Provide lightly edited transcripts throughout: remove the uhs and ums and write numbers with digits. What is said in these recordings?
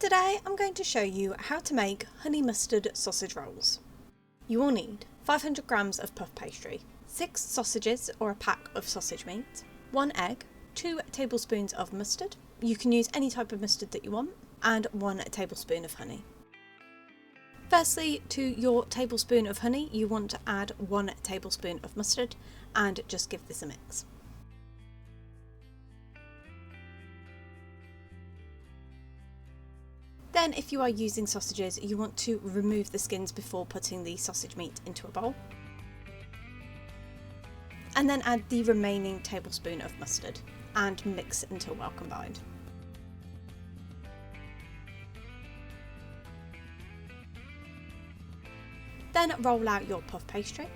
Today I'm going to show you how to make honey mustard sausage rolls. You will need 500 grams of puff pastry, 6 sausages or a pack of sausage meat, 1 egg, 2 tablespoons of mustard, you can use any type of mustard that you want, and 1 tablespoon of honey. Firstly, to your tablespoon of honey you want to add 1 tablespoon of mustard and just give this a mix. Then if you are using sausages, you want to remove the skins before putting the sausage meat into a bowl. And then add the remaining tablespoon of mustard and mix until well combined. Then roll out your puff pastry.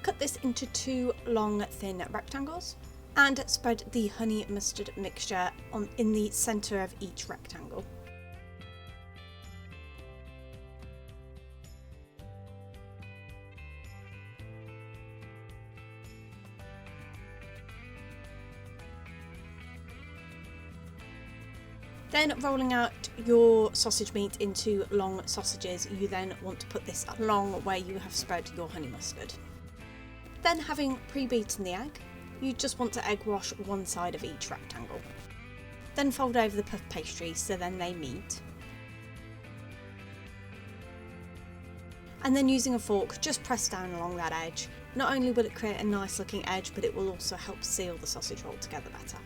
Cut this into 2 long thin rectangles and spread the honey mustard mixture in the centre of each rectangle. Then rolling out your sausage meat into long sausages, you then want to put this along where you have spread your honey mustard. Then, having pre-beaten the egg, you just want to egg wash one side of each rectangle. Then fold over the puff pastry so then they meet. And then using a fork, just press down along that edge. Not only will it create a nice looking edge, but it will also help seal the sausage roll together better.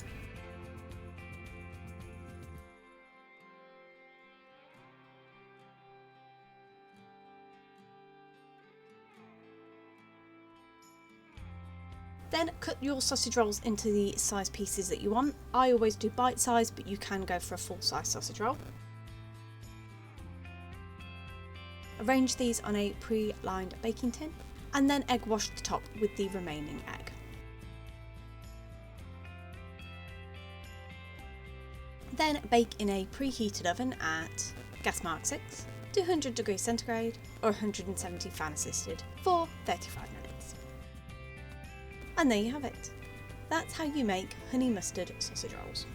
Then cut your sausage rolls into the size pieces that you want. I always do bite size, but you can go for a full size sausage roll. Arrange these on a pre-lined baking tin and then egg wash the top with the remaining egg. Then bake in a preheated oven at gas mark 6, 200 degrees centigrade or 170 fan assisted for 35 minutes. And there you have it. That's how you make honey mustard sausage rolls.